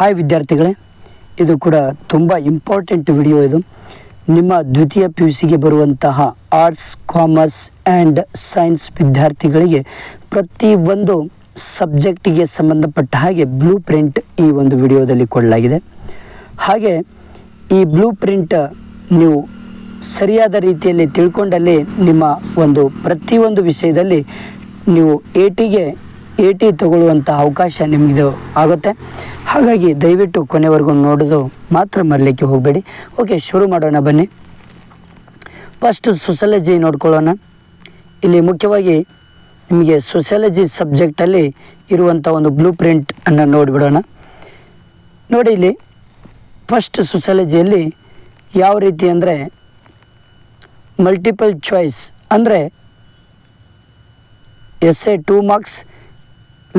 Hi ವಿದ್ಯಾರ್ಥಿಗಳೇ, ಇದು ಕೂಡ ತುಂಬ ಇಂಪಾರ್ಟೆಂಟ್ ವಿಡಿಯೋ. ಇದು ನಿಮ್ಮ ದ್ವಿತೀಯ PUCಗೆ ಬರುವಂತಹ ಆರ್ಟ್ಸ್, ಕಾಮರ್ಸ್ ಆ್ಯಂಡ್ ಸೈನ್ಸ್ ವಿದ್ಯಾರ್ಥಿಗಳಿಗೆ ಪ್ರತಿಯೊಂದು ಸಬ್ಜೆಕ್ಟಿಗೆ ಸಂಬಂಧಪಟ್ಟ ಹಾಗೆ ಬ್ಲೂ ಪ್ರಿಂಟ್ ಈ ಒಂದು ವಿಡಿಯೋದಲ್ಲಿ ಕೊಡಲಾಗಿದೆ. ಹಾಗೆ ಈ ಬ್ಲೂ ಪ್ರಿಂಟ್ ನೀವು ಸರಿಯಾದ ರೀತಿಯಲ್ಲಿ ತಿಳ್ಕೊಂಡಲ್ಲಿ ನಿಮ್ಮ ಒಂದು ಪ್ರತಿಯೊಂದು ವಿಷಯದಲ್ಲಿ ನೀವು 80 ತಗೊಳ್ಳುವಂಥ ಅವಕಾಶ ನಿಮಗಿದು ಆಗುತ್ತೆ. ಹಾಗಾಗಿ ದಯವಿಟ್ಟು ಕೊನೆವರೆಗೂ ನೋಡೋದು ಮಾತ್ರ ಮರಲಿಕ್ಕೆ ಹೋಗಬೇಡಿ. ಓಕೆ, ಶುರು ಮಾಡೋಣ ಬನ್ನಿ. ಫಸ್ಟ್ ಸೋಷಿಯಾಲಜಿ ನೋಡ್ಕೊಳ್ಳೋಣ. ಇಲ್ಲಿ ಮುಖ್ಯವಾಗಿ ನಿಮಗೆ ಸೋಷಿಯಾಲಜಿ ಸಬ್ಜೆಕ್ಟಲ್ಲಿ ಇರುವಂಥ ಒಂದು ಬ್ಲೂ ಪ್ರಿಂಟನ್ನು ನೋಡಿಬಿಡೋಣ. ನೋಡಿ, ಇಲ್ಲಿ ಫಸ್ಟ್ ಸೋಷಿಯಾಲಜಿಯಲ್ಲಿ ಯಾವ ರೀತಿ ಅಂದರೆ ಮಲ್ಟಿಪಲ್ ಚಾಯ್ಸ್ ಅಂದರೆ essay 2 marks,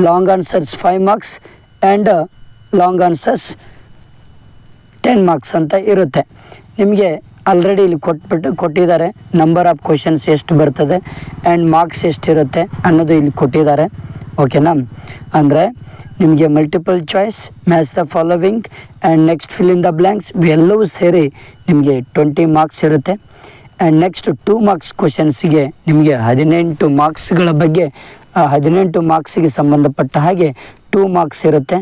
long answers 5 marks and long answers 10 marks ಅಂತ ಇರುತ್ತೆ. ನಿಮಗೆ ಆಲ್ರೆಡಿ ಇಲ್ಲಿ ಕೊಟ್ಟಿದ್ದಾರೆ ನಂಬರ್ ಆಫ್ ಕ್ವಶನ್ಸ್ ಎಷ್ಟು ಬರ್ತದೆ ಆ್ಯಂಡ್ ಮಾರ್ಕ್ಸ್ ಎಷ್ಟಿರುತ್ತೆ ಅನ್ನೋದು ಇಲ್ಲಿ ಕೊಟ್ಟಿದ್ದಾರೆ. ಓಕೆನಾ? ಅಂದರೆ ನಿಮಗೆ multiple choice, match the following and next fill in the blanks ಇವೆಲ್ಲವೂ ಸೇರಿ ನಿಮಗೆ 20 marks ಇರುತ್ತೆ. ಆ್ಯಂಡ್ ನೆಕ್ಸ್ಟ್ 2 marks ಕ್ವಶನ್ಸಿಗೆ ನಿಮಗೆ 18 ಮಾರ್ಕ್ಸ್ಗಳ ಬಗ್ಗೆ 18 ಮಾರ್ಕ್ಸಿಗೆ ಸಂಬಂಧಪಟ್ಟ ಹಾಗೆ 2 marks ಇರುತ್ತೆ.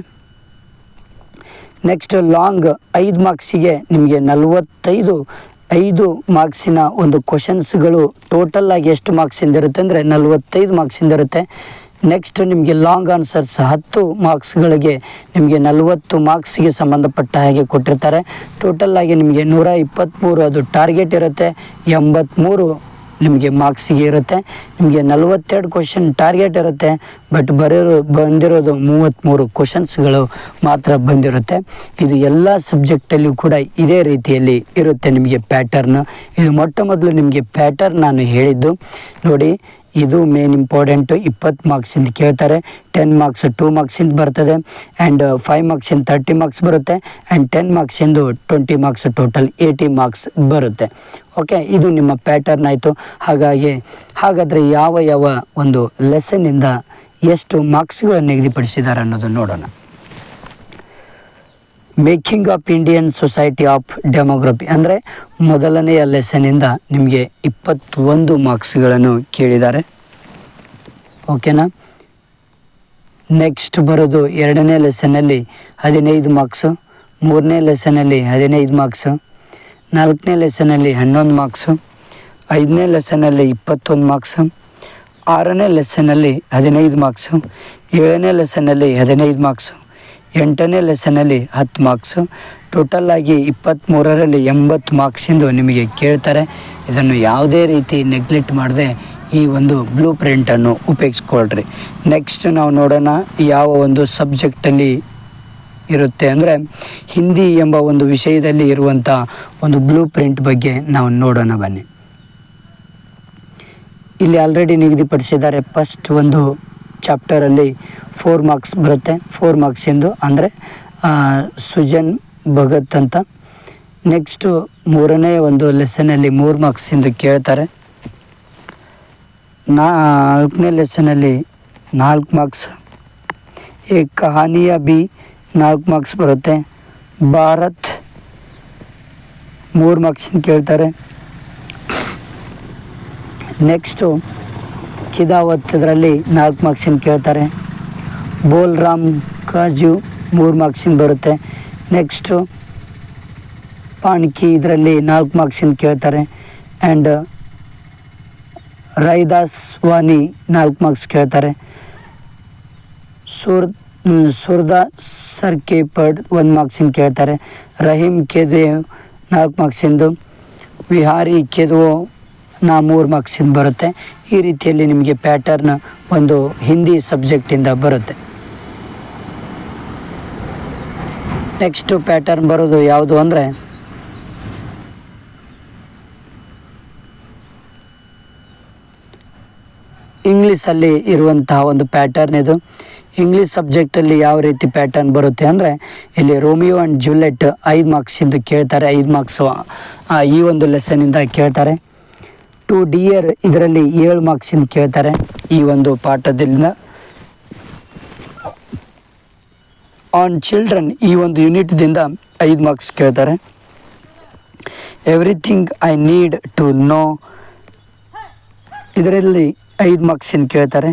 ನೆಕ್ಸ್ಟ್ ಲಾಂಗ್ 5 ಮಾರ್ಕ್ಸಿಗೆ ನಿಮಗೆ 45 ಮಾರ್ಕ್ಸಿನ ಒಂದು ಕ್ವಶನ್ಸ್ಗಳು ಟೋಟಲ್ ಆಗಿ ಎಷ್ಟು ಮಾರ್ಕ್ಸಿಂದ ಇರುತ್ತೆ ಅಂದರೆ 45 ಮಾರ್ಕ್ಸಿಂದ ಇರುತ್ತೆ. ನೆಕ್ಸ್ಟ್ ನಿಮಗೆ ಲಾಂಗ್ ಆನ್ಸರ್ಸ್ 10 ಮಾರ್ಕ್ಸ್ಗಳಿಗೆ ನಿಮಗೆ 40 ಮಾರ್ಕ್ಸಿಗೆ ಸಂಬಂಧಪಟ್ಟ ಹಾಗೆ ಕೊಟ್ಟಿರ್ತಾರೆ. ಟೋಟಲ್ ಆಗಿ ನಿಮಗೆ 123 ಅದು ಟಾರ್ಗೆಟ್ ಇರುತ್ತೆ, 83 ನಿಮಗೆ ಮಾರ್ಕ್ಸಿಗೆ ಇರುತ್ತೆ. ನಿಮಗೆ 42 ಕ್ವಶನ್ ಟಾರ್ಗೆಟ್ ಇರುತ್ತೆ, ಬಟ್ ಬಂದಿರೋದು 33 ಕ್ವಶನ್ಸ್ಗಳು ಮಾತ್ರ ಬಂದಿರುತ್ತೆ. ಇದು ಎಲ್ಲ ಸಬ್ಜೆಕ್ಟಲ್ಲೂ ಕೂಡ ಇದೇ ರೀತಿಯಲ್ಲಿ ಇರುತ್ತೆ ನಿಮಗೆ ಪ್ಯಾಟರ್ನ್. ಇದು ಮೊಟ್ಟ ಮೊದಲು ನಿಮಗೆ ಪ್ಯಾಟರ್ನ್ ನಾನು ಹೇಳಿದ್ದು. ನೋಡಿ, ಇದು ಮೇನ್ ಇಂಪಾರ್ಟೆಂಟು. 20 ಮಾರ್ಕ್ಸಿಂದ ಕೇಳ್ತಾರೆ. 10 marks 2 ಮಾರ್ಕ್ಸಿಂದ ಬರ್ತದೆ ಆ್ಯಂಡ್ 5 ಮಾರ್ಕ್ಸಿಂದ 30 ಮಾರ್ಕ್ಸ್ ಬರುತ್ತೆ ಆ್ಯಂಡ್ 10 ಮಾರ್ಕ್ಸಿಂದು 20 ಮಾರ್ಕ್ಸ್, ಟೋಟಲ್ 80 ಮಾರ್ಕ್ಸ್ ಬರುತ್ತೆ. ಓಕೆ, ಇದು ನಿಮ್ಮ ಪ್ಯಾಟರ್ನ್ ಆಯಿತು. ಹಾಗಾದರೆ ಯಾವ ಒಂದು ಲೆಸನ್ನಿಂದ ಎಷ್ಟು ಮಾರ್ಕ್ಸ್ಗಳನ್ನು ನಿಗದಿಪಡಿಸಿದ್ದಾರೆ ಅನ್ನೋದು ನೋಡೋಣ. Making of Indian society of demography ಅಂದರೆ ಮೊದಲನೆಯ ಲೆಸನ್ನಿಂದ ನಿಮಗೆ 21 ಮಾರ್ಕ್ಸ್ಗಳನ್ನು ಕೇಳಿದ್ದಾರೆ. ಓಕೆನಾ? ನೆಕ್ಸ್ಟ್ ಬರೋದು 2ನೇ ಲೆಸನ್ನಲ್ಲಿ 15 ಮಾರ್ಕ್ಸು, 3ನೇ ಲೆಸನ್ನಲ್ಲಿ 15 ಮಾರ್ಕ್ಸು, 4ನೇ ಲೆಸನ್ನಲ್ಲಿ 11 ಮಾರ್ಕ್ಸು, 5ನೇ ಲೆಸನ್ನಲ್ಲಿ 21 ಮಾರ್ಕ್ಸು, 6ನೇ ಲೆಸನ್ನಲ್ಲಿ 15 ಮಾರ್ಕ್ಸು, 7ನೇ ಲೆಸನ್ನಲ್ಲಿ 15 ಮಾರ್ಕ್ಸು, 8ನೇ ಲೆಸನ್ನಲ್ಲಿ 10 ಮಾರ್ಕ್ಸು. ಟೋಟಲ್ ಆಗಿ 23ರಲ್ಲಿ 80 ಮಾರ್ಕ್ಸಿಂದು ನಿಮಗೆ ಕೇಳ್ತಾರೆ. ಇದನ್ನು ಯಾವುದೇ ರೀತಿ ನೆಗ್ಲೆಕ್ಟ್ ಮಾಡದೆ ಈ ಒಂದು ಬ್ಲೂ ಪ್ರಿಂಟನ್ನು ಉಪಯೋಗಿಸ್ಕೊಳ್ರಿ. ನೆಕ್ಸ್ಟ್ ನಾವು ನೋಡೋಣ ಯಾವ ಒಂದು ಸಬ್ಜೆಕ್ಟಲ್ಲಿ ಇರುತ್ತೆ ಅಂದರೆ ಹಿಂದಿ ಎಂಬ ಒಂದು ವಿಷಯದಲ್ಲಿ ಇರುವಂಥ ಒಂದು ಬ್ಲೂ ಪ್ರಿಂಟ್ ಬಗ್ಗೆ ನಾವು ನೋಡೋಣ ಬನ್ನಿ. ಇಲ್ಲಿ ಆಲ್ರೆಡಿ ನಿಗದಿಪಡಿಸಿದ್ದಾರೆ. ಫಸ್ಟ್ ಒಂದು ಚಾಪ್ಟರಲ್ಲಿ 4 ಮಾರ್ಕ್ಸ್ ಬರುತ್ತೆ. 4 ಮಾರ್ಕ್ಸಿಂದು ಅಂದರೆ ಸುಜನ್ ಭಗತ್ ಅಂತ. ನೆಕ್ಸ್ಟು 3ನೇ ಒಂದು ಲೆಸನಲ್ಲಿ 3 ಮಾರ್ಕ್ಸಿಂದು ಕೇಳ್ತಾರೆ. 4ನೇ ಲೆಸನಲ್ಲಿ 4 ಮಾರ್ಕ್ಸ್. ಈ ಕಹಾನಿಯ ಬಿ 4 ಮಾರ್ಕ್ಸ್ ಬರುತ್ತೆ. ಭಾರತ್ 3 ಮಾರ್ಕ್ಸಿಂದ ಕೇಳ್ತಾರೆ. ನೆಕ್ಸ್ಟು ಕಿದಾವತ್ ಇದರಲ್ಲಿ 4 ಮಾರ್ಕ್ಸಿಂದ ಕೇಳ್ತಾರೆ. ಬೋಲ್ ರಾಮ್ ಕಾಜು 3 ಮಾರ್ಕ್ಸಿಂದ ಬರುತ್ತೆ. ನೆಕ್ಸ್ಟು ಪಾಣ್ಕಿ ಇದರಲ್ಲಿ 4 ಮಾರ್ಕ್ಸಿಂದ ಕೇಳ್ತಾರೆ. ಆ್ಯಂಡ್ ರೈದಾಸ್ ವಾನಿ 4 ಮಾರ್ಕ್ಸ್ ಕೇಳ್ತಾರೆ. ಸುರ್ದಾ ಸರ್ಕೆ ಪಡ್ 1 ಮಾರ್ಕ್ಸಿಂದ ಕೇಳ್ತಾರೆ. ರಹೀಮ್ ಕೆದೇವ್ 4 ಮಾರ್ಕ್ಸಿಂದು. ವಿಹಾರಿ ಕೆದವೋ 3 ಮಾರ್ಕ್ಸಿಂದ ಬರುತ್ತೆ. ಈ ರೀತಿಯಲ್ಲಿ ನಿಮಗೆ ಪ್ಯಾಟರ್ನ್ ಒಂದು ಹಿಂದಿ ಸಬ್ಜೆಕ್ಟಿಂದ ಬರುತ್ತೆ. ನೆಕ್ಸ್ಟು ಪ್ಯಾಟರ್ನ್ ಬರೋದು ಯಾವುದು ಅಂದರೆ ಇಂಗ್ಲೀಷಲ್ಲಿ ಇರುವಂತಹ ಒಂದು ಪ್ಯಾಟರ್ನ್ ಇದು. ಇಂಗ್ಲೀಷ್ ಸಬ್ಜೆಕ್ಟಲ್ಲಿ ಯಾವ ರೀತಿ ಪ್ಯಾಟರ್ನ್ ಬರುತ್ತೆ ಅಂದರೆ ಇಲ್ಲಿ ರೋಮಿಯೋ ಆ್ಯಂಡ್ ಜೂಲಿಯಟ್ 5 ಮಾರ್ಕ್ಸಿಂದ ಕೇಳ್ತಾರೆ. 5 ಮಾರ್ಕ್ಸು ಈ ಒಂದು ಲೆಸನ್ನಿಂದ ಕೇಳ್ತಾರೆ. ಟು ಡಿಯರ್ ಇದರಲ್ಲಿ 7 ಮಾರ್ಕ್ಸಿಂದ ಕೇಳ್ತಾರೆ ಈ ಒಂದು ಪಾಠದಿಂದ. ಆನ್ ಚಿಲ್ಡ್ರನ್ ಈ ಒಂದು ಯೂನಿಟ್ದಿಂದ 5 ಮಾರ್ಕ್ಸ್ ಕೇಳ್ತಾರೆ. Everything I need to know ಇದರಲ್ಲಿ 5 ಮಾರ್ಕ್ಸಿನ ಕೇಳ್ತಾರೆ.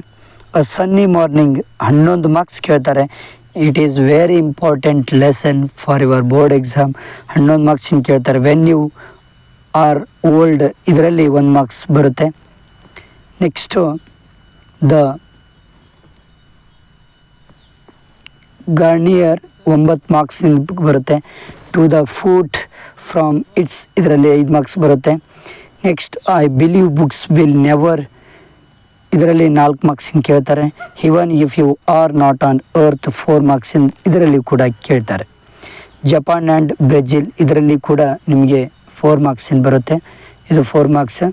ಅ ಸನ್ನಿ ಮಾರ್ನಿಂಗ್ 11 ಮಾರ್ಕ್ಸ್ ಕೇಳ್ತಾರೆ. It is very important lesson for your board exam 11 ಮಾರ್ಕ್ಸಿನ ಕೇಳ್ತಾರೆ. ವೆನ್ ಯು ಆರ್ ಓಲ್ಡ್ ಇದರಲ್ಲಿ 1 ಮಾರ್ಕ್ಸ್ ಬರುತ್ತೆ. ನೆಕ್ಸ್ಟು ದ ಗಾರ್ನಿಯರ್ 9 ಮಾರ್ಕ್ಸ್ ಬರುತ್ತೆ. To the foot from its ಇದರಲ್ಲಿ 5 ಮಾರ್ಕ್ಸ್ ಬರುತ್ತೆ. Next I believe books will never ಇದರಲ್ಲಿ 4 ಮಾರ್ಕ್ಸಿನ ಕೇಳ್ತಾರೆ. Even if you are not on earth 4 ಮಾರ್ಕ್ಸಿನ ಇದರಲ್ಲಿ ಕೂಡ ಕೇಳ್ತಾರೆ. ಜಪಾನ್ ಆ್ಯಂಡ್ ಬ್ರೆಜಿಲ್ ಇದರಲ್ಲಿ ಕೂಡ ನಿಮಗೆ 4 ಮಾರ್ಕ್ಸಿನ ಬರುತ್ತೆ. ಇದು 4 ಮಾರ್ಕ್ಸ್.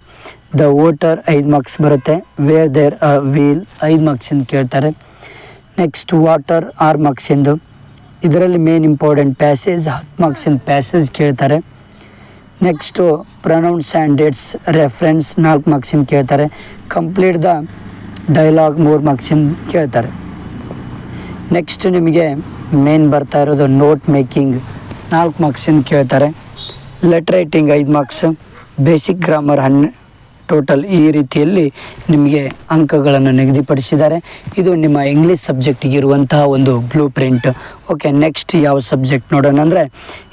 ದ ವೋಟರ್ 5 ಮಾರ್ಕ್ಸ್ ಬರುತ್ತೆ. ವೇರ್ ದೇರ್ ಅ ವೀಲ್ 5 ಮಾರ್ಕ್ಸಿನ ಕೇಳ್ತಾರೆ. ನೆಕ್ಸ್ಟ್ ವಾಟರ್ 6 ಮಾರ್ಕ್ಸಿಂದು ಇದರಲ್ಲಿ ಮೇನ್ ಇಂಪಾರ್ಟೆಂಟ್ ಪ್ಯಾಸೇಜ್ 10 ಮಾರ್ಕ್ಸಿನ ಪ್ಯಾಸೇಜ್ ಕೇಳ್ತಾರೆ. Next pronouns and dates reference 4 ಮಾರ್ಕ್ಸಿನ ಕೇಳ್ತಾರೆ. ಕಂಪ್ಲೀಟ್ ದ ಡೈಲಾಗ್ 3 ಮಾರ್ಕ್ಸಿನ ಕೇಳ್ತಾರೆ. ನೆಕ್ಸ್ಟ್ ನಿಮಗೆ ಮೇನ್ ಬರ್ತಾ ಇರೋದು ನೋಟ್ ಮೇಕಿಂಗ್ 4 ಮಾರ್ಕ್ಸಿನ ಕೇಳ್ತಾರೆ. Letter writing 5 marks. Basic grammar total ಈ ರೀತಿಯಲ್ಲಿ ನಿಮಗೆ ಅಂಕಗಳನ್ನು ನಿಗದಿಪಡಿಸಿದ್ದಾರೆ. ಇದು ನಿಮ್ಮ ಇಂಗ್ಲೀಷ್ ಸಬ್ಜೆಕ್ಟಿಗೆ ಇರುವಂತಹ ಒಂದು ಬ್ಲೂ ಪ್ರಿಂಟ್. ಓಕೆ, ನೆಕ್ಸ್ಟ್ ಯಾವ ಸಬ್ಜೆಕ್ಟ್ ನೋಡೋಣ ಅಂದರೆ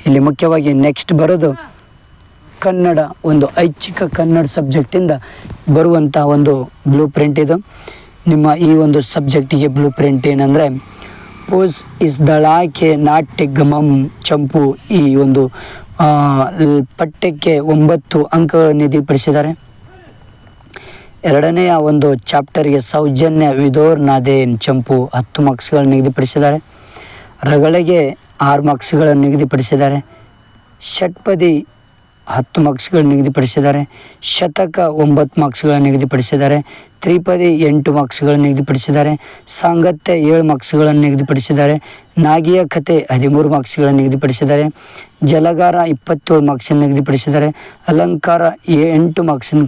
ಇಲ್ಲಿ ಮುಖ್ಯವಾಗಿ ನೆಕ್ಸ್ಟ್ ಬರೋದು ಕನ್ನಡ, ಒಂದು ಐಚ್ಛಿಕ ಕನ್ನಡ ಸಬ್ಜೆಕ್ಟಿಂದ ಬರುವಂತಹ ಒಂದು ಬ್ಲೂ ಪ್ರಿಂಟ್. ಇದು ನಿಮ್ಮ ಈ ಒಂದು ಸಬ್ಜೆಕ್ಟಿಗೆ ಬ್ಲೂ ಪ್ರಿಂಟ್ ಏನಂದರೆ ಪೋಸ್ ಇಸ್ ದಳಾಕೆ ನಾಟ್ಯ ಗಮಂ ಚಂಪು ಈ ಒಂದು ಪಠ್ಯಕ್ಕೆ 9 ಅಂಕಗಳನ್ನು ನಿಗದಿಪಡಿಸಿದ್ದಾರೆ. ಎರಡನೆಯ ಒಂದು ಚಾಪ್ಟರ್ಗೆ ಸೌಜನ್ಯ ವಿದೋರ್ ನಾದೇನ್ ಚಂಪು 10 ಮಾರ್ಕ್ಸ್ಗಳನ್ನು ನಿಗದಿಪಡಿಸಿದ್ದಾರೆ. ರಗಳಿಗೆ 6 ಮಾರ್ಕ್ಸ್ಗಳನ್ನು ನಿಗದಿಪಡಿಸಿದ್ದಾರೆ. ಷಟ್ಪದಿ 10 ಮಾರ್ಕ್ಸ್ಗಳನ್ನು ನಿಗದಿಪಡಿಸಿದ್ದಾರೆ. ಶತಕ 9 ಮಾರ್ಕ್ಸ್ಗಳನ್ನು ನಿಗದಿಪಡಿಸಿದ್ದಾರೆ. ತ್ರಿಪದಿ 8 ಮಾರ್ಕ್ಸ್ಗಳನ್ನು ನಿಗದಿಪಡಿಸಿದ್ದಾರೆ. ಸಾಂಗತ್ಯ 7 ಮಾರ್ಕ್ಸ್ಗಳನ್ನು ನಿಗದಿಪಡಿಸಿದ್ದಾರೆ. ನಾಗಿಯ ಕತೆ 13 ಮಾರ್ಕ್ಸ್ಗಳನ್ನು ನಿಗದಿಪಡಿಸಿದ್ದಾರೆ. ಜಲಗಾರ 27 ಮಾರ್ಕ್ಸನ್ನು ನಿಗದಿಪಡಿಸಿದ್ದಾರೆ. ಅಲಂಕಾರ 8 ಮಾರ್ಕ್ಸನ್ನು,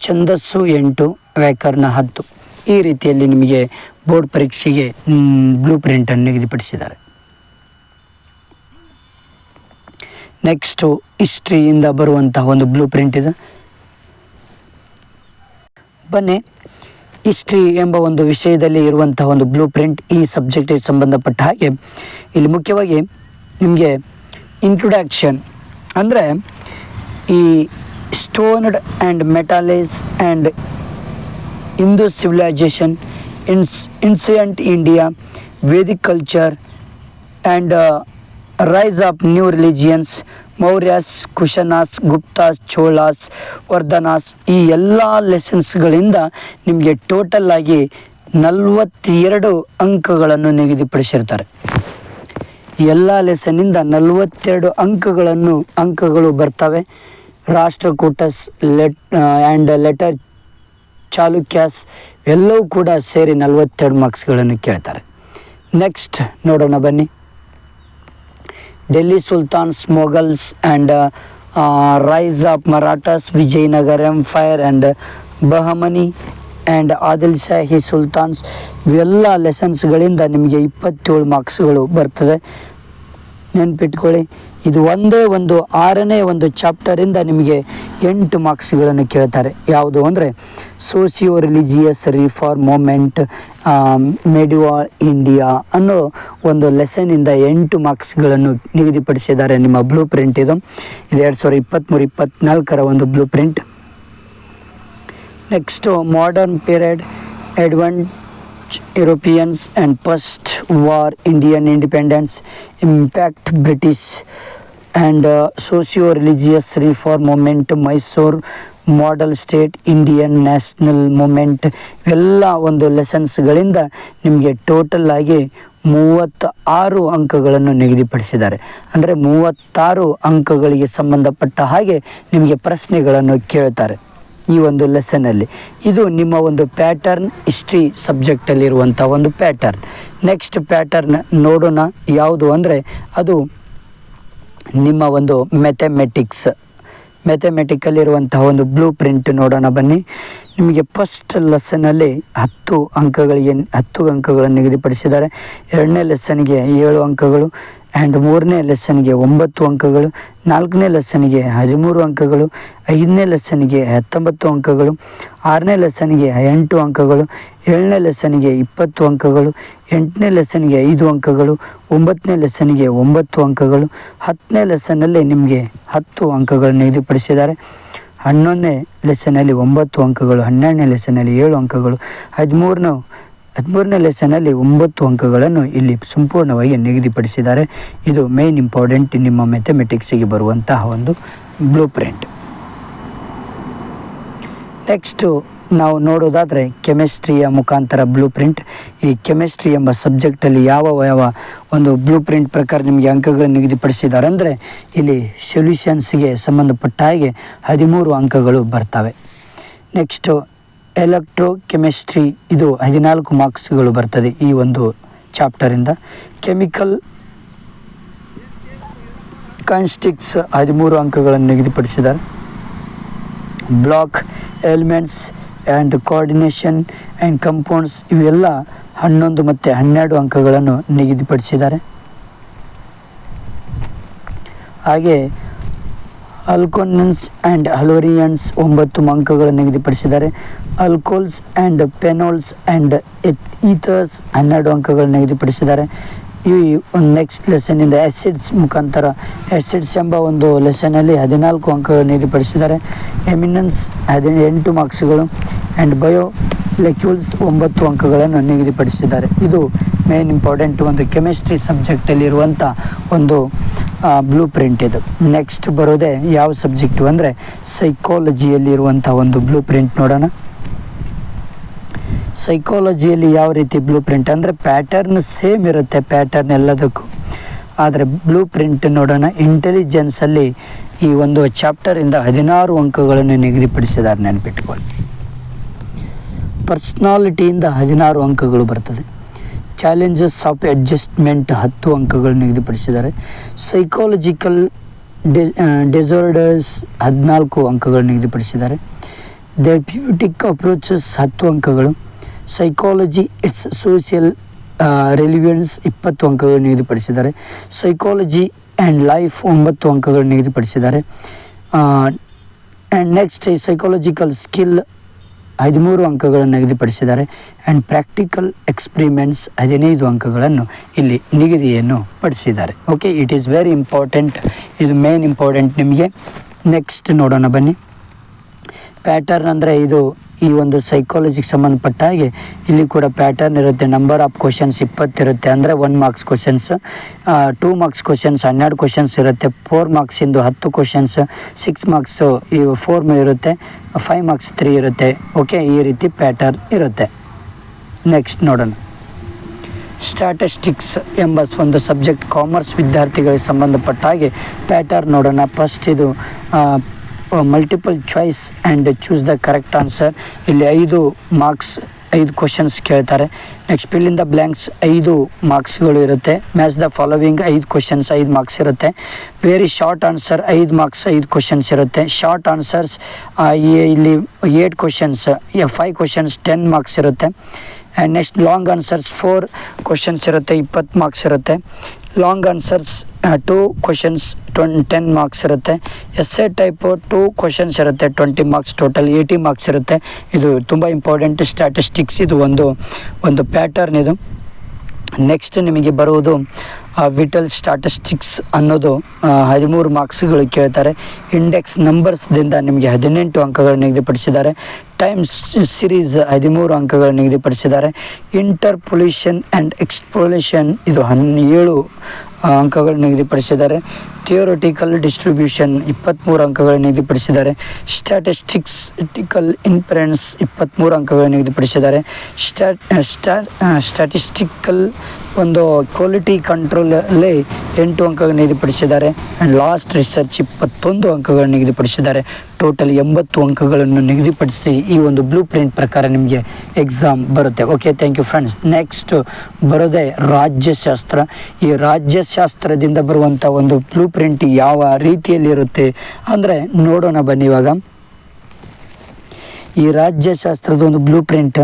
ಛಂದಸ್ಸು 8, ವ್ಯಾಕರಣ 10. ಈ ರೀತಿಯಲ್ಲಿ ನಿಮಗೆ ಬೋರ್ಡ್ ಪರೀಕ್ಷೆಗೆ ಬ್ಲೂ ಪ್ರಿಂಟನ್ನು ನಿಗದಿಪಡಿಸಿದ್ದಾರೆ. ನೆಕ್ಸ್ಟು ಹಿಸ್ಟ್ರಿಯಿಂದ ಬರುವಂತಹ ಒಂದು ಬ್ಲೂ ಪ್ರಿಂಟ್ ಇದು. ಬನ್ನಿ, ಹಿಸ್ಟ್ರಿ ಎಂಬ ಒಂದು ವಿಷಯದಲ್ಲಿ ಇರುವಂತಹ ಒಂದು ಬ್ಲೂ ಪ್ರಿಂಟ್ ಈ ಸಬ್ಜೆಕ್ಟಿಗೆ ಸಂಬಂಧಪಟ್ಟ ಹಾಗೆ ಇಲ್ಲಿ ಮುಖ್ಯವಾಗಿ ನಿಮಗೆ ಇಂಟ್ರೊಡಕ್ಷನ್ ಅಂದರೆ ಈ stoned and metals and Hindu civilization, ancient India, Vedic culture and rise of new religions, Mauryas, Kushanas, Guptas, Cholas, Vardhanas ಈ ಎಲ್ಲ ಲೆಸನ್ಸ್ಗಳಿಂದ ನಿಮಗೆ ಟೋಟಲ್ ಆಗಿ 42 ಅಂಕಗಳನ್ನು ನಿಗದಿಪಡಿಸಿರ್ತಾರೆ. ಎಲ್ಲ ಲೆಸನ್ನಿಂದ 42 ಅಂಕಗಳು ಬರ್ತವೆ. ರಾಷ್ಟ್ರಕೂಟಸ್ ಆ್ಯಂಡ್ ಲೆಟರ್ ಚಾಲುಕ್ಯಾಸ್ ಎಲ್ಲವೂ ಕೂಡ ಸೇರಿ 42 ಮಾರ್ಕ್ಸ್ಗಳನ್ನು ಕೇಳ್ತಾರೆ. ನೆಕ್ಸ್ಟ್ ನೋಡೋಣ ಬನ್ನಿ. Delhi ಸುಲ್ತಾನ್ಸ್, Mughals and rise of Marathas, Vijayanagara empire and Bahmani and Adil Shahi ಸುಲ್ತಾನ್ಸ್ ಇವೆಲ್ಲ ಲೆಸನ್ಸ್ಗಳಿಂದ ನಿಮಗೆ 27 ಮಾರ್ಕ್ಸ್ಗಳು ಬರ್ತದೆ. ನೆನ್ಪಿಟ್ಕೊಳ್ಳಿ, ಇದು ಒಂದೇ ಒಂದು 6ನೇ ಒಂದು ಚಾಪ್ಟರಿಂದ ನಿಮಗೆ 8 ಮಾರ್ಕ್ಸ್ಗಳನ್ನು ಕೇಳ್ತಾರೆ. ಯಾವುದು ಅಂದರೆ ಸೋಸಿಯೋ ರಿಲಿಜಿಯಸ್ ರಿಫಾರ್ಮ್ ಮೂಮೆಂಟ್ ಮೆಡಿವಾಲ್ ಇಂಡಿಯಾ ಅನ್ನೋ ಒಂದು ಲೆಸನ್ನಿಂದ 8 ಮಾರ್ಕ್ಸ್ಗಳನ್ನು ನಿಗದಿಪಡಿಸಿದ್ದಾರೆ. ನಿಮ್ಮ ಬ್ಲೂ ಪ್ರಿಂಟ್ ಇದು 2023-24 ಒಂದು blueprint. Next modern period, advent Europeans and post war Indian independence, impact British and socio religious reform movement, Mysuru model state, Indian national movement ಇವೆಲ್ಲ ಒಂದು ಲೆಸನ್ಸ್ಗಳಿಂದ ನಿಮಗೆ ಟೋಟಲ್ ಆಗಿ 36 ಅಂಕಗಳನ್ನು ನಿಗದಿಪಡಿಸಿದ್ದಾರೆ. ಅಂದರೆ 36 ಅಂಕಗಳಿಗೆ ಸಂಬಂಧಪಟ್ಟ ಹಾಗೆ ನಿಮಗೆ ಪ್ರಶ್ನೆಗಳನ್ನು ಕೇಳ್ತಾರೆ ಈ ಒಂದು ಲೆಸನಲ್ಲಿ. ಇದು ನಿಮ್ಮ ಒಂದು ಪ್ಯಾಟರ್ನ್ ಹಿಸ್ಟ್ರಿ ಸಬ್ಜೆಕ್ಟಲ್ಲಿರುವಂಥ ಒಂದು ಪ್ಯಾಟರ್ನ್. ನೆಕ್ಸ್ಟ್ ಪ್ಯಾಟರ್ನ್ ನೋಡೋಣ ಯಾವುದು ಅಂದರೆ ಅದು ನಿಮ್ಮ ಒಂದು ಮ್ಯಾಥಮೆಟಿಕಲ್ಲಿರುವಂತಹ ಒಂದು ಬ್ಲೂ ಪ್ರಿಂಟ್ ನೋಡೋಣ ಬನ್ನಿ. ನಿಮಗೆ ಫಸ್ಟ್ ಲೆಸನಲ್ಲಿ 10 ಅಂಕಗಳನ್ನು ನಿಗದಿಪಡಿಸಿದ್ದಾರೆ. 2ನೇ ಲೆಸನ್ಗೆ 7 ಅಂಕಗಳು ಆ್ಯಂಡ್ 3ನೇ ಲೆಸನ್ಗೆ 9 ಅಂಕಗಳು, 4ನೇ ಲೆಸನ್ಗೆ 13 ಅಂಕಗಳು, 5ನೇ ಲೆಸನ್ಗೆ 19 ಅಂಕಗಳು, 6ನೇ ಲೆಸನ್ಗೆ 8 ಅಂಕಗಳು, 7ನೇ ಲೆಸನ್ಗೆ 20 ಅಂಕಗಳು, 8ನೇ ಲೆಸನ್ಗೆ 5 ಅಂಕಗಳು, 9ನೇ ಲೆಸನ್ಗೆ 9 ಅಂಕಗಳು, 10ನೇ ಲೆಸನ್ನಲ್ಲಿ ನಿಮಗೆ 10 ಅಂಕಗಳು ನಿಗದಿಪಡಿಸಿದ್ದಾರೆ. 11ನೇ ಲೆಸನಲ್ಲಿ 9 ಅಂಕಗಳು, 12ನೇ ಲೆಸನಲ್ಲಿ 7 ಅಂಕಗಳು, 13ನೇ ಲೆಸನಲ್ಲಿ 9 ಅಂಕಗಳನ್ನು ಇಲ್ಲಿ ಸಂಪೂರ್ಣವಾಗಿ ನಿಗದಿಪಡಿಸಿದ್ದಾರೆ. ಇದು ಮೇನ್ ಇಂಪಾರ್ಟೆಂಟ್ ನಿಮ್ಮ ಮ್ಯಾಥಮೆಟಿಕ್ಸಿಗೆ ಬರುವಂತಹ ಒಂದು ಬ್ಲೂ ಪ್ರಿಂಟ್. ನೆಕ್ಸ್ಟು ನಾವು ನೋಡೋದಾದರೆ ಕೆಮಿಸ್ಟ್ರಿಯ ಮುಖಾಂತರ ಬ್ಲೂ ಪ್ರಿಂಟ್. ಈ ಕೆಮಿಸ್ಟ್ರಿ ಎಂಬ ಸಬ್ಜೆಕ್ಟಲ್ಲಿ ಯಾವ ಒಂದು ಬ್ಲೂ ಪ್ರಿಂಟ್ ಪ್ರಕಾರ ನಿಮಗೆ ಅಂಕಗಳನ್ನು ನಿಗದಿಪಡಿಸಿದ್ದಾರೆ ಅಂದರೆ ಇಲ್ಲಿ ಸೊಲ್ಯೂಷನ್ಸ್ಗೆ ಸಂಬಂಧಪಟ್ಟ ಹಾಗೆ 13 ಅಂಕಗಳು ಬರ್ತವೆ. ನೆಕ್ಸ್ಟು ಎಲೆಕ್ಟ್ರೋ ಕೆಮಿಸ್ಟ್ರಿ, ಇದು 14 ಮಾರ್ಕ್ಸ್ಗಳು ಬರ್ತದೆ ಈ ಒಂದು ಚಾಪ್ಟರಿಂದ. ಕೆಮಿಕಲ್ ಕಾನ್ಸ್ಟಿಕ್ಸ್ 13 ಅಂಕಗಳನ್ನು ನಿಗದಿಪಡಿಸಿದ್ದಾರೆ. Block elements and coordination and compounds ಇವೆಲ್ಲ 11 ಮತ್ತು 12 ಅಂಕಗಳನ್ನು ನಿಗದಿಪಡಿಸಿದ್ದಾರೆ. ಹಾಗೆ ಆಲ್ಕೋನನ್ಸ್ ಆ್ಯಂಡ್ ಹಲೋರಿಯನ್ಸ್ 9 ಅಂಕಗಳನ್ನು ನಿಗದಿಪಡಿಸಿದ್ದಾರೆ. ಆಲ್ಕೋಲ್ಸ್ ಆ್ಯಂಡ್ ಪೆನೋಲ್ಸ್ ಆ್ಯಂಡ್ ಈಥರ್ಸ್ 12 ಅಂಕಗಳನ್ನು ನಿಗದಿಪಡಿಸಿದ್ದಾರೆ. ಈ ಒಂದು ನೆಕ್ಸ್ಟ್ ಲೆಸನ್ನಿಂದ ಆ್ಯಸಿಡ್ಸ್ ಮುಖಾಂತರ ಆ್ಯಸಿಡ್ಸ್ ಎಂಬ ಒಂದು ಲೆಸನ್ನಲ್ಲಿ 14 ಅಂಕಗಳನ್ನು ನಿಗದಿಪಡಿಸಿದ್ದಾರೆ. ಎಮಿನೆನ್ಸ್ 8 ಮಾರ್ಕ್ಸ್ಗಳು ಆ್ಯಂಡ್ ಬಯೋಲೆಕ್ಯೂಲ್ಸ್ 9 ಅಂಕಗಳನ್ನು ನಿಗದಿಪಡಿಸಿದ್ದಾರೆ. ಇದು ಮೇನ್ ಇಂಪಾರ್ಟೆಂಟ್ ಒಂದು ಕೆಮಿಸ್ಟ್ರಿ ಸಬ್ಜೆಕ್ಟಲ್ಲಿರುವಂಥ ಒಂದು ಬ್ಲೂ ಪ್ರಿಂಟ್ ಇದು. ನೆಕ್ಸ್ಟ್ ಬರೋದೇ ಯಾವ ಸಬ್ಜೆಕ್ಟು ಅಂದರೆ ಸೈಕಾಲಜಿಯಲ್ಲಿರುವಂಥ ಒಂದು ಬ್ಲೂ ಪ್ರಿಂಟ್ ನೋಡೋಣ. ಸೈಕಾಲಜಿಯಲ್ಲಿ ಯಾವ ರೀತಿ ಬ್ಲೂ ಪ್ರಿಂಟ್ ಅಂದರೆ ಪ್ಯಾಟರ್ನ್ ಸೇಮ್ ಇರುತ್ತೆ, ಪ್ಯಾಟರ್ನ್ ಎಲ್ಲದಕ್ಕೂ. ಆದರೆ ಬ್ಲೂ ಪ್ರಿಂಟ್ ನೋಡೋಣ. ಇಂಟೆಲಿಜೆನ್ಸಲ್ಲಿ ಈ ಒಂದು ಚಾಪ್ಟರಿಂದ 16 ಅಂಕಗಳನ್ನು ನಿಗದಿಪಡಿಸಿದ್ದಾರೆ, ನೆನಪಿಟ್ಕೊಳ್ಳಿ. ಪರ್ಸ್ನಾಲಿಟಿಯಿಂದ 16 ಅಂಕಗಳು ಬರ್ತದೆ. ಚಾಲೆಂಜಸ್ ಆಫ್ ಅಡ್ಜಸ್ಟ್ಮೆಂಟ್ 10 ಅಂಕಗಳು ನಿಗದಿಪಡಿಸಿದ್ದಾರೆ. ಸೈಕಾಲಜಿಕಲ್ ಡಿಸಾರ್ಡರ್ಸ್ 14 ಅಂಕಗಳು ನಿಗದಿಪಡಿಸಿದ್ದಾರೆ. ಥೆರಪ್ಯೂಟಿಕ್ ಅಪ್ರೋಚಸ್ 10 ಅಂಕಗಳು. ಸೈಕಾಲಜಿ ಇಟ್ಸ್ ಸೋಷಿಯಲ್ ರಿಲಿವೆನ್ಸ್ 20 ಅಂಕಗಳು ನಿಗದಿಪಡಿಸಿದ್ದಾರೆ. ಸೈಕಾಲಜಿ ಆ್ಯಂಡ್ ಲೈಫ್ 9 ಅಂಕಗಳು ನಿಗದಿಪಡಿಸಿದ್ದಾರೆ. ಆ್ಯಂಡ್ ನೆಕ್ಸ್ಟ್ ಸೈಕಾಲಜಿಕಲ್ ಸ್ಕಿಲ್ 13 ಅಂಕಗಳನ್ನು ನಿಗದಿಪಡಿಸಿದ್ದಾರೆ. ಆ್ಯಂಡ್ ಪ್ರಾಕ್ಟಿಕಲ್ ಎಕ್ಸ್ಪರಿಮೆಂಟ್ಸ್ 15 ಅಂಕಗಳನ್ನು ಇಲ್ಲಿ ನಿಗದಿಯನ್ನು ಪಡಿಸಿದ್ದಾರೆ. Okay, it is very important, ಇದು ಮೇನ್ ಇಂಪಾರ್ಟೆಂಟ್ ನಿಮಗೆ. ನೆಕ್ಸ್ಟ್ ನೋಡೋಣ ಬನ್ನಿ. ಪ್ಯಾಟರ್ನ್ ಅಂದರೆ ಇದು ಈ ಒಂದು ಸೈಕಾಲಜಿಗೆ ಸಂಬಂಧಪಟ್ಟ ಹಾಗೆ ಇಲ್ಲಿ ಕೂಡ ಪ್ಯಾಟರ್ನ್ ಇರುತ್ತೆ. ನಂಬರ್ ಆಫ್ ಕ್ವಶನ್ಸ್ 20 ಇರುತ್ತೆ, ಅಂದರೆ 1 marks questions. 2 marks questions 12 questions ಇರುತ್ತೆ. 4 ಮಾರ್ಕ್ಸಿಂದು 10 ಕ್ವಶನ್ಸ್, 6 ಮಾರ್ಕ್ಸು ಈ 4 ಇರುತ್ತೆ, 5 ಮಾರ್ಕ್ಸ್ 3 ಇರುತ್ತೆ. ಓಕೆ, ಈ ರೀತಿ ಪ್ಯಾಟರ್ನ್ ಇರುತ್ತೆ. ನೆಕ್ಸ್ಟ್ ನೋಡೋಣ. ಸ್ಟ್ಯಾಟಿಸ್ಟಿಕ್ಸ್ ಎಂಬ ಒಂದು ಸಬ್ಜೆಕ್ಟ್ ಕಾಮರ್ಸ್ ವಿದ್ಯಾರ್ಥಿಗಳಿಗೆ ಸಂಬಂಧಪಟ್ಟ ಹಾಗೆ ಪ್ಯಾಟರ್ನ್ ನೋಡೋಣ. ಫಸ್ಟ್ ಇದು multiple choice and choose the correct answer. ಇಲ್ಲಿ 5 ಮಾರ್ಕ್ಸ್ 5 ಕ್ವಶನ್ಸ್ ಕೇಳ್ತಾರೆ. Next fill in the blanks 5 ಮಾರ್ಕ್ಸ್ಗಳು ಇರುತ್ತೆ. Match the following 5 questions 5 marks ಇರುತ್ತೆ. Very short answer 5 marks 5 questions ಇರುತ್ತೆ. ಶಾರ್ಟ್ ಆನ್ಸರ್ಸ್ ಇಲ್ಲಿ 8 ಕ್ವಶನ್ಸ್ 5 ಕ್ವಶನ್ಸ್ 10 ಮಾರ್ಕ್ಸ್ ಇರುತ್ತೆ. And next long answers 4 questions ಇರುತ್ತೆ, 20 marks ಇರುತ್ತೆ. ಲಾಂಗ್ ಆನ್ಸರ್ಸ್ 2 ಕ್ವಶನ್ಸ್ 10 ಮಾರ್ಕ್ಸ್ ಇರುತ್ತೆ. ಎಸ್ಸೆ ಟೈಪು 2 ಕ್ವಶನ್ಸ್ ಇರುತ್ತೆ, 20 ಮಾರ್ಕ್ಸ್, ಟೋಟಲ್ 80 ಮಾರ್ಕ್ಸ್ ಇರುತ್ತೆ. ಇದು ತುಂಬ ಇಂಪಾರ್ಟೆಂಟ್ ಸ್ಟ್ಯಾಟಿಸ್ಟಿಕ್ಸ್, ಇದು ಒಂದು ಪ್ಯಾಟರ್ನ್ ಇದು. ನೆಕ್ಸ್ಟ್ ನಿಮಗೆ ಬರುವುದು ವಿಟಲ್ ಸ್ಟ್ಯಾಟಿಸ್ಟಿಕ್ಸ್ ಅನ್ನೋದು 13 ಮಾರ್ಕ್ಸ್ಗಳು ಕೇಳ್ತಾರೆ. ಇಂಡೆಕ್ಸ್ ನಂಬರ್ಸ್ದಿಂದ ನಿಮಗೆ 18 ಅಂಕಗಳು ನಿಗದಿಪಡಿಸಿದ್ದಾರೆ. ಟೈಮ್ಸ್ ಸಿರೀಸ್ 13 ಅಂಕಗಳು ನಿಗದಿಪಡಿಸಿದ್ದಾರೆ. ಇಂಟರ್ಪೊಲ್ಯೂಷನ್ ಆ್ಯಂಡ್ ಎಕ್ಸ್ಪೋಲೇಷನ್ ಇದು 17 ಅಂಕಗಳು ನಿಗದಿಪಡಿಸಿದ್ದಾರೆ. ಥಿಯೋರಿಟಿಕಲ್ ಡಿಸ್ಟ್ರಿಬ್ಯೂಷನ್ 23 ಅಂಕಗಳು ನಿಗದಿಪಡಿಸಿದ್ದಾರೆ. ಸ್ಟ್ಯಾಟಿಸ್ಟಿಕಲ್ ಇನ್ಫರೆನ್ಸ್ 23 ಅಂಕಗಳು ನಿಗದಿಪಡಿಸಿದ್ದಾರೆ. ಸ್ಟ್ಯಾಟಿಸ್ಟಿಕಲ್ ಒಂದು ಕ್ವಾಲಿಟಿ ಕಂಟ್ರೋಲಲ್ಲಿ 8 ಅಂಕಗಳು ನಿಗದಿಪಡಿಸಿದ್ದಾರೆ. ಆ್ಯಂಡ್ ಲಾಸ್ಟ್ ರಿಸರ್ಚ್ 21 ಅಂಕಗಳು ನಿಗದಿಪಡಿಸಿದ್ದಾರೆ. ಟೋಟಲ್ 80 ಅಂಕಗಳನ್ನು ನಿಗದಿಪಡಿಸಿ ಈ ಒಂದು ಬ್ಲೂ ಪ್ರಿಂಟ್ ಪ್ರಕಾರ ನಿಮಗೆ ಎಕ್ಸಾಮ್ ಬರುತ್ತೆ. Okay, thank you friends. Next ಬರೋದೇ ರಾಜ್ಯಶಾಸ್ತ್ರ. ಈ ರಾಜ್ಯಶಾಸ್ತ್ರದಿಂದ ಬರುವಂಥ ಒಂದು ಬ್ಲೂ ಪ್ರಿಂಟ್ ಯಾವ ರೀತಿಯಲ್ಲಿರುತ್ತೆ ಅಂದರೆ ನೋಡೋಣ ಬನ್ನಿ. ಇವಾಗ ಈ ರಾಜ್ಯಶಾಸ್ತ್ರದ ಒಂದು ಬ್ಲೂ ಪ್ರಿಂಟ್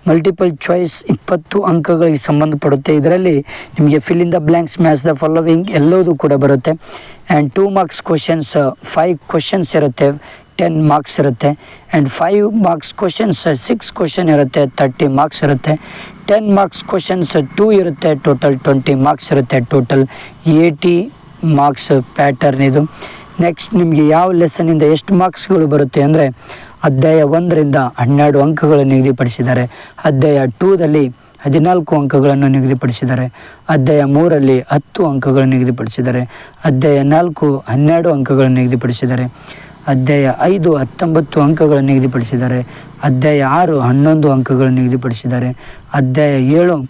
ಮಲ್ಟಿಪಲ್ ಚಾಯ್ಸ್ 20 ಅಂಕಗಳಿಗೆ ಸಂಬಂಧಪಡುತ್ತೆ. ಇದರಲ್ಲಿ ನಿಮಗೆ fill in the blanks, match the following ಎಲ್ಲದೂ ಕೂಡ ಬರುತ್ತೆ. ಆ್ಯಂಡ್ 2 ಮಾರ್ಕ್ಸ್ ಕ್ವಶನ್ಸ್, 5 ಕ್ವಶನ್ಸ್ ಇರುತ್ತೆ, 10 ಮಾರ್ಕ್ಸ್ ಇರುತ್ತೆ. ಆ್ಯಂಡ್ 5 ಮಾರ್ಕ್ಸ್ ಕ್ವಶನ್ಸ್ 6 ಕ್ವಶನ್ ಇರುತ್ತೆ, 30 ಮಾರ್ಕ್ಸ್ ಇರುತ್ತೆ. 10 ಮಾರ್ಕ್ಸ್ ಕ್ವಶನ್ಸ್ 2 ಇರುತ್ತೆ, ಟೋಟಲ್ 20 ಮಾರ್ಕ್ಸ್ ಇರುತ್ತೆ. ಟೋಟಲ್ 80 ಮಾರ್ಕ್ಸ್ ಪ್ಯಾಟರ್ನ್ ಇದು. ನೆಕ್ಸ್ಟ್ ನಿಮಗೆ ಯಾವ ಲೆಸನಿಂದ ಎಷ್ಟು ಮಾರ್ಕ್ಸ್ಗಳು ಬರುತ್ತೆ ಅಂದರೆ ಅಧ್ಯಾಯ 1ರಿಂದ 12 ಅಂಕಗಳನ್ನು ನಿಗದಿಪಡಿಸಿದ್ದಾರೆ. ಅಧ್ಯಾಯ 2ದಲ್ಲಿ 14 ಅಂಕಗಳನ್ನು ನಿಗದಿಪಡಿಸಿದ್ದಾರೆ. ಅಧ್ಯಾಯ 3ರಲ್ಲಿ 10 ಅಂಕಗಳನ್ನು ನಿಗದಿಪಡಿಸಿದ್ದಾರೆ. ಅಧ್ಯಾಯ 4 12 ಅಂಕಗಳನ್ನು ನಿಗದಿಪಡಿಸಿದ್ದಾರೆ. ಅಧ್ಯಾಯ 5 19 ಅಂಕಗಳನ್ನು ನಿಗದಿಪಡಿಸಿದ್ದಾರೆ. ಅಧ್ಯಾಯ 6 11 ಅಂಕಗಳನ್ನು ನಿಗದಿಪಡಿಸಿದ್ದಾರೆ. ಅಧ್ಯಾಯ 7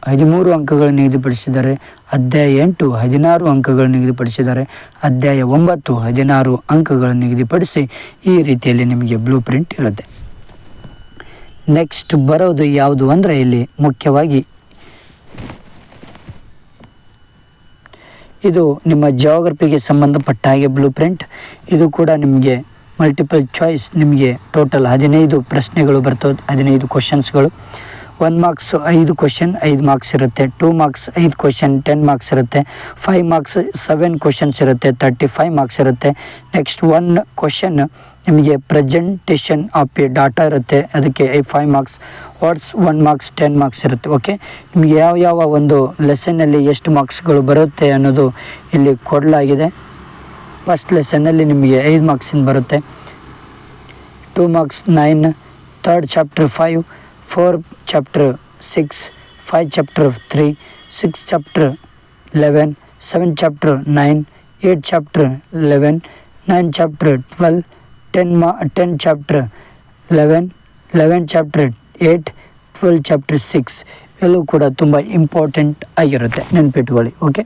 13 ಅಂಕಗಳನ್ನು ನಿಗದಿಪಡಿಸಿದ್ದಾರೆ. ಅಧ್ಯಾಯ 8 16 ಅಂಕಗಳನ್ನು ನಿಗದಿಪಡಿಸಿದ್ದಾರೆ. ಅಧ್ಯಾಯ 9 16 ಅಂಕಗಳನ್ನು ನಿಗದಿಪಡಿಸಿ ಈ ರೀತಿಯಲ್ಲಿ ನಿಮಗೆ ಬ್ಲೂ ಪ್ರಿಂಟ್ ಇರುತ್ತೆ. ನೆಕ್ಸ್ಟ್ ಬರೋದು ಯಾವುದು ಅಂದರೆ ಇಲ್ಲಿ ಮುಖ್ಯವಾಗಿ ಇದು ನಿಮ್ಮ ಜಿಯೋಗ್ರಫಿಗೆ ಸಂಬಂಧಪಟ್ಟ ಹಾಗೆ ಬ್ಲೂ ಪ್ರಿಂಟ್. ಇದು ಕೂಡ ನಿಮಗೆ ಮಲ್ಟಿಪಲ್ ಚಾಯ್ಸ್, ನಿಮಗೆ ಟೋಟಲ್ 15 ಪ್ರಶ್ನೆಗಳು ಬರ್ತವೆ, 15 ಕ್ವಶನ್ಸ್ಗಳು. 1 ಮಾರ್ಕ್ಸ್ 5 ಕ್ವಶನ್ 5 ಮಾರ್ಕ್ಸ್ ಇರುತ್ತೆ. 2 ಮಾರ್ಕ್ಸ್ 5 ಕ್ವಶನ್ 10 ಮಾರ್ಕ್ಸ್ ಇರುತ್ತೆ. 5 ಮಾರ್ಕ್ಸ್ 7 ಕ್ವಶನ್ಸ್ ಇರುತ್ತೆ, 35 ಮಾರ್ಕ್ಸ್ ಇರುತ್ತೆ. ನೆಕ್ಸ್ಟ್ 1 ಕ್ವಶನ್ ನಿಮಗೆ ಪ್ರೆಸೆಂಟೇಷನ್ ಆಫ್ ಎ ಡಾಟಾ ಇರುತ್ತೆ, ಅದಕ್ಕೆ 5 ಮಾರ್ಕ್ಸ್. ವಾಟ್ಸ್ 1 ಮಾರ್ಕ್ಸ್ 10 ಮಾರ್ಕ್ಸ್ ಇರುತ್ತೆ. ಓಕೆ, ನಿಮಗೆ ಯಾವ ಒಂದು ಲೆಸನ್ನಲ್ಲಿ ಎಷ್ಟು ಮಾರ್ಕ್ಸ್ಗಳು ಬರುತ್ತೆ ಅನ್ನೋದು ಇಲ್ಲಿ ಕೊಡಲಾಗಿದೆ. ಫಸ್ಟ್ ಲೆಸನ್ನಲ್ಲಿ ನಿಮಗೆ 5 ಮಾರ್ಕ್ಸಿಂದ ಬರುತ್ತೆ. 2 marks 9, 3rd chapter 5, 4th chapter 6, 5 chapter 3, 6 chapter 11, 7 chapter 9, 8 chapter 11, 9 chapter 12, 10 chapter 11, 11 chapter 8, 12 chapter 6 ಎಲ್ಲವೂ ಕೂಡ ತುಂಬ ಇಂಪಾರ್ಟೆಂಟ್ ಆಗಿರುತ್ತೆ, ನೆನಪಿಟ್ಕೊಳ್ಳಿ. ಓಕೆ,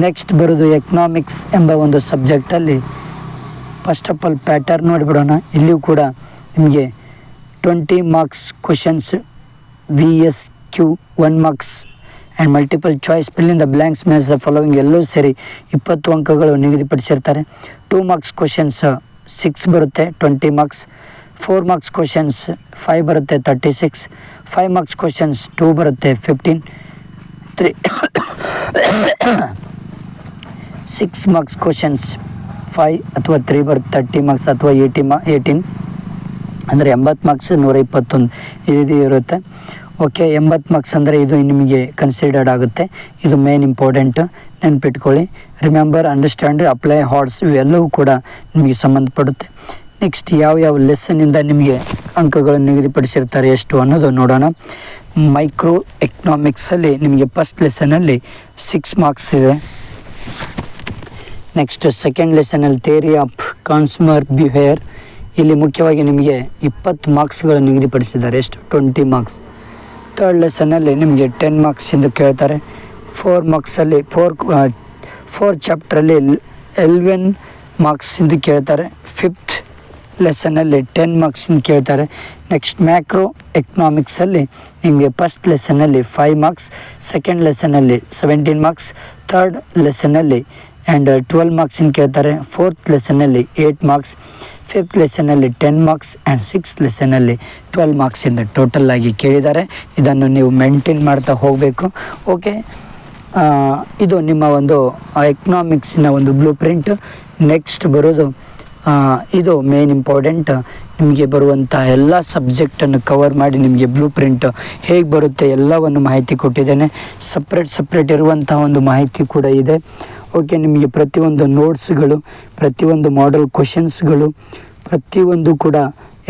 ನೆಕ್ಸ್ಟ್ ಬರೋದು ಎಕನಾಮಿಕ್ಸ್ ಎಂಬ ಒಂದು ಸಬ್ಜೆಕ್ಟಲ್ಲಿ ಫಸ್ಟ್ ಆಫ್ ಆಲ್ ಪ್ಯಾಟರ್ನ್ ನೋಡಿಬಿಡೋಣ. ಇಲ್ಲಿಯೂ ಕೂಡ ನಿಮಗೆ 20 marks questions, VSQ 1 marks and multiple choice, fill in the blanks, match the following ಎಲ್ಲವೂ ಸೇರಿ 20 ಅಂಕಗಳು ನಿಗದಿಪಡಿಸಿರ್ತಾರೆ. 2 ಮಾರ್ಕ್ಸ್ ಕ್ವಶನ್ಸ್ 6 ಬರುತ್ತೆ, 20 ಮಾರ್ಕ್ಸ್. 4 ಮಾರ್ಕ್ಸ್ ಕ್ವಶನ್ಸ್ 5 ಬರುತ್ತೆ, 36. 5 ಮಾರ್ಕ್ಸ್ ಕ್ವಶನ್ಸ್ 2 ಬರುತ್ತೆ, 15. 6 ಮಾರ್ಕ್ಸ್ ಕ್ವಶನ್ಸ್ 5 ಅಥವಾ 3 ಬರುತ್ತೆ, 30 ಮಾರ್ಕ್ಸ್ ಅಥವಾ 18 ಅಂದರೆ 80 ಮಾರ್ಕ್ಸ್ 121 ಇದು ಇರುತ್ತೆ. ಓಕೆ, 80 ಮಾರ್ಕ್ಸ್ ಅಂದರೆ ಇದು ನಿಮಗೆ ಕನ್ಸಿಡರ್ಡ್ ಆಗುತ್ತೆ. ಇದು ಮೇನ್ ಇಂಪಾರ್ಟೆಂಟ್, ನೆನ್ಪಿಟ್ಕೊಳ್ಳಿ. ರಿಮೆಂಬರ್, ಅಂಡರ್ಸ್ಟ್ಯಾಂಡ್, ಅಪ್ಲೈ, ಹಾರ್ಡ್ಸ್ ಇವೆಲ್ಲವೂ ಕೂಡ ನಿಮಗೆ ಸಂಬಂಧಪಡುತ್ತೆ. ನೆಕ್ಸ್ಟ್ ಯಾವ ಲೆಸನ್ನಿಂದ ನಿಮಗೆ ಅಂಕಗಳನ್ನು ನಿಗದಿಪಡಿಸಿರ್ತಾರೆ ಎಷ್ಟು ಅನ್ನೋದು ನೋಡೋಣ. ಮೈಕ್ರೋ ಎಕನಾಮಿಕ್ಸಲ್ಲಿ ನಿಮಗೆ ಫಸ್ಟ್ ಲೆಸನಲ್ಲಿ 6 ಮಾರ್ಕ್ಸ್ ಇದೆ. ನೆಕ್ಸ್ಟ್ ಸೆಕೆಂಡ್ ಲೆಸನಲ್ಲಿ ಥಿಯರಿ ಆಫ್ ಕನ್ಸ್ಯೂಮರ್ ಬಿಹೇವಿಯರ್, ಇಲ್ಲಿ ಮುಖ್ಯವಾಗಿ ನಿಮಗೆ 20 ಮಾರ್ಕ್ಸ್ಗಳು ನಿಗದಿಪಡಿಸಿದ್ದಾರೆ. ಎಷ್ಟು? 20 ಮಾರ್ಕ್ಸ್. ಥರ್ಡ್ ಲೆಸನ್ನಲ್ಲಿ ನಿಮಗೆ 10 ಮಾರ್ಕ್ಸಿಂದ ಕೇಳ್ತಾರೆ. 4 ಮಾರ್ಕ್ಸಲ್ಲಿ 4 ಚಾಪ್ಟ್ರಲ್ಲಿ 11 ಮಾರ್ಕ್ಸಿಂದ ಕೇಳ್ತಾರೆ. 5th ಲೆಸನ್ನಲ್ಲಿ 10 ಮಾರ್ಕ್ಸಿಂದ ಕೇಳ್ತಾರೆ. ನೆಕ್ಸ್ಟ್ ಮ್ಯಾಕ್ರೋ ಎಕನಾಮಿಕ್ಸಲ್ಲಿ ನಿಮಗೆ ಫಸ್ಟ್ ಲೆಸನ್ನಲ್ಲಿ 5 ಮಾರ್ಕ್ಸ್, ಸೆಕೆಂಡ್ ಲೆಸನ್ನಲ್ಲಿ 17 ಮಾರ್ಕ್ಸ್, ಥರ್ಡ್ ಲೆಸನ್ನಲ್ಲಿ 12 ಮಾರ್ಕ್ಸಿಂದ ಕೇಳ್ತಾರೆ. 4th ಲೆಸನ್ನಲ್ಲಿ 8 ಮಾರ್ಕ್ಸ್, 5th ಲೆಸನ್ನಲ್ಲಿ 10 ಮಾರ್ಕ್ಸ್ ಆ್ಯಂಡ್ 6th ಲೆಸನ್ನಲ್ಲಿ 12 ಮಾರ್ಕ್ಸಿಂದ ಟೋಟಲ್ ಆಗಿ ಕೇಳಿದ್ದಾರೆ. ಇದನ್ನು ನೀವು ಮೇಂಟೈನ್ ಮಾಡ್ತಾ ಹೋಗಬೇಕು. ಓಕೆ, ಇದು ನಿಮ್ಮ ಒಂದು ಎಕನಾಮಿಕ್ಸಿನ ಒಂದು ಬ್ಲೂ ಪ್ರಿಂಟ್. ನೆಕ್ಸ್ಟ್ ಬರೋದು ಇದು ಮೇನ್ ಇಂಪಾರ್ಟೆಂಟ್. ನಿಮಗೆ ಬರುವಂಥ ಎಲ್ಲ ಸಬ್ಜೆಕ್ಟನ್ನು ಕವರ್ ಮಾಡಿ ನಿಮಗೆ ಬ್ಲೂ ಪ್ರಿಂಟ್ ಹೇಗೆ ಬರುತ್ತೆ ಎಲ್ಲವನ್ನು ಮಾಹಿತಿ ಕೊಟ್ಟಿದ್ದೇನೆ. ಸಪ್ರೇಟ್ ಇರುವಂಥ ಒಂದು ಮಾಹಿತಿ ಕೂಡ ಇದೆ. ಓಕೆ, ನಿಮಗೆ ಪ್ರತಿಯೊಂದು ನೋಟ್ಸ್ಗಳು, ಪ್ರತಿಯೊಂದು ಮಾಡೆಲ್ ಕ್ವಶನ್ಸ್ಗಳು, ಪ್ರತಿಯೊಂದು ಕೂಡ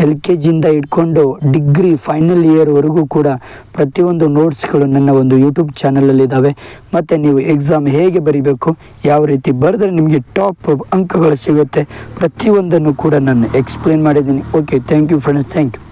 LKGಯಿಂದ ಇಟ್ಕೊಂಡು ಡಿಗ್ರಿ ಫೈನಲ್ ಇಯರ್ವರೆಗೂ ಕೂಡ ಪ್ರತಿಯೊಂದು ನೋಟ್ಸ್ಗಳು ನನ್ನ ಒಂದು ಯೂಟ್ಯೂಬ್ ಚಾನಲಲ್ಲಿದ್ದಾವೆ. ಮತ್ತು ನೀವು ಎಕ್ಸಾಮ್ ಹೇಗೆ ಬರೀಬೇಕು, ಯಾವ ರೀತಿ ಬರೆದ್ರೆ ನಿಮಗೆ ಟಾಪ್ ಅಂಕಗಳು ಸಿಗುತ್ತೆ, ಪ್ರತಿಯೊಂದನ್ನು ಕೂಡ ನಾನು ಎಕ್ಸ್ಪ್ಲೇನ್ ಮಾಡಿದ್ದೀನಿ. Okay, thank you friends, thank you.